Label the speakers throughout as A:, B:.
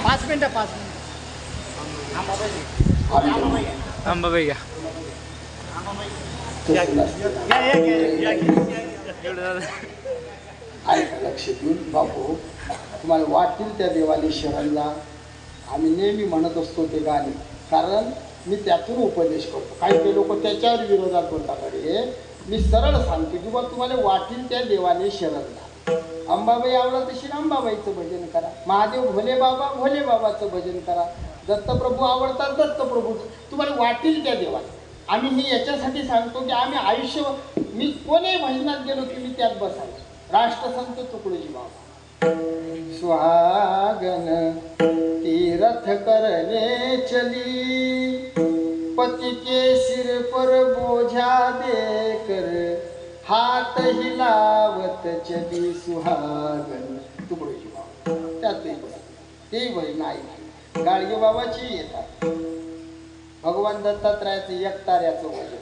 A: 5 मिनिटं 5 मिनिटं आंबाबाई घ्या
B: लक्ष देऊन बापू तुम्हाला वाटतील त्या देवाने शरणला. आम्ही नेहमी म्हणत असतो ते गाणे, कारण मी त्यातून उपदेश करतो. काही लोक त्याच्यावर विरोधात बोलतात. अरे मी सरळ सांगतो की बा तुम्हाला वाटील त्या देवाने शरणला. अंबाबाई आवडत असेल अंबाबाईचं भजन करा, महादेव भोले बाबाचं भजन करा, दत्तप्रभू आवडतात दत्तप्रभूचं, तुम्हाला वाटील त्या देवाने. आम्ही मी याच्यासाठी सांगतो की आम्ही आयुष्य मी कोणी भजनात गेलो की मी त्यात बसायचो. राष्ट्रसंत तुकडोजी बाबा सुहागन तीरथ करने चली, पति के सिर पर बोझा देकर हाथ हिलावत चली. सुहागन तुकडोजी बाबा त्यातही ते भजन ऐकले. गाडगे बाबाची येतात. भगवान दत्तात्रयाचं एकताऱ्याचं भजन.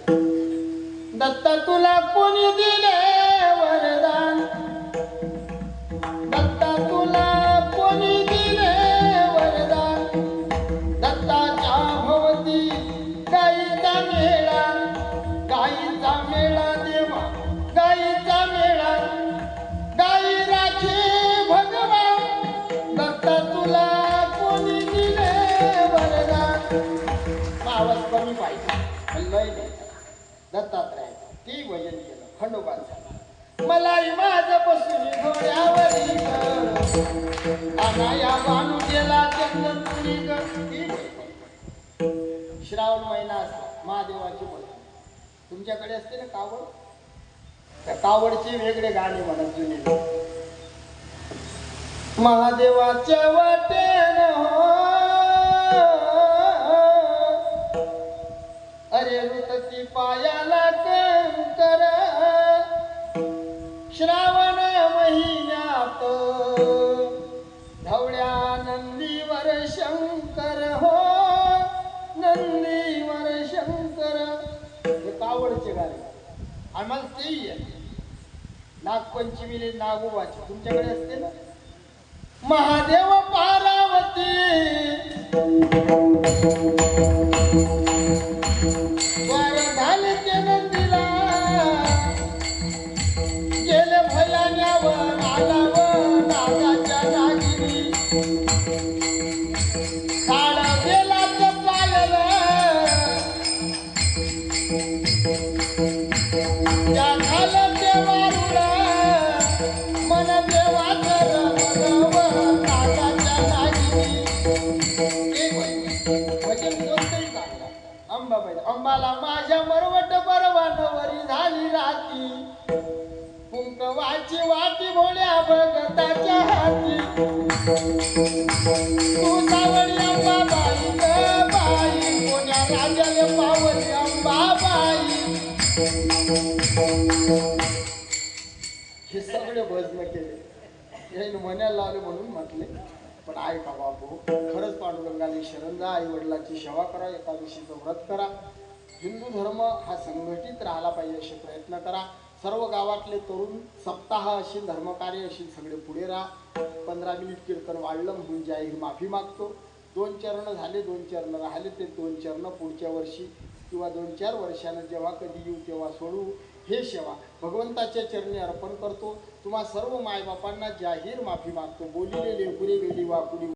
B: दत्ता तुला कोणी दिले वरदान, दत्ता तुला कोणी दिले वरदान, दत्ताच्या भोवती गाईचा मेळा, गाईचा मेळा देवा गाईचा मेळा, गाई राखे भगवान, दत्ता तुला कोणी दिले वरदान. आवाज कमी पाहिजे, लय नाही. दत्तात्रयाचं ते भजन केलं. खंडोबाचं मलाही माझं बसून घोड्यावरी अनाया बाणू गेला चंदन तुरी ग. श्रावण महिना असला महादेवाची भजन तुमच्याकडे असते ना कावड, त्या कावडचे वेगळे गाणे म्हणत जुने. महादेवाच्या वाटेन अरे ऋतती पायाला कंकर, श्रावण महिन्यात धवळ्या नंदीवर शंकर हो, नंदीवर शंकर. हे कावडचे गाणे आम्हाला तेही आहे. नागपंचमीले नागोबाची तुमच्याकडे असते ना. महादेव पार्वती वर झाले ते नंदीला, गेले भयान्यावर आलावर नागाच्या नागिनी, काळा बेलाचं पायलं त्या झालं ते वारुळा, मन देवाचं रमलं नागाच्या नागिनी. भजन कोणतंही चांगला. अंबाबाई अंबाला माझ्या मरवट बरवानवरी झाली राती, कुंकवाची वाटी भोळ्या भगताच्या हाती. तू सावळी अंबाबाई ग बाई, कोण्या राजाले पावली अंबाबाई. हे सगळे भजन केले, हे म्हणायला लावले म्हणून म्हटले. पण ऐका बापू, खरंच पांडुरंगाने शरण जा, आई वडिलांची सेवा करा, एकादशीचं व्रत करा. हिंदू धर्म हा संघटित राहिला पाहिजे असे प्रयत्न करा. सर्व गावातले तरुण सप्ताह असेल, धर्मकार्य असेल, सगळे पुढे राहा. 15 मिनिट कीर्तन वाढलं म्हणून जाहीर माफी मागतो. 2 चरण झाले, 2 चरण राहिले, ते 2 चरण पुढच्या वर्षी किंवा 2-4 वर्षानं जेव्हा कधी येऊ तेव्हा सोडू. हे सेवा भगवंताच्या चरणी अर्पण करतो. तुम्हा सर्व मायबापांना जाहीर माफी मागतो. बोलिले लेकुरे गेली वाकुली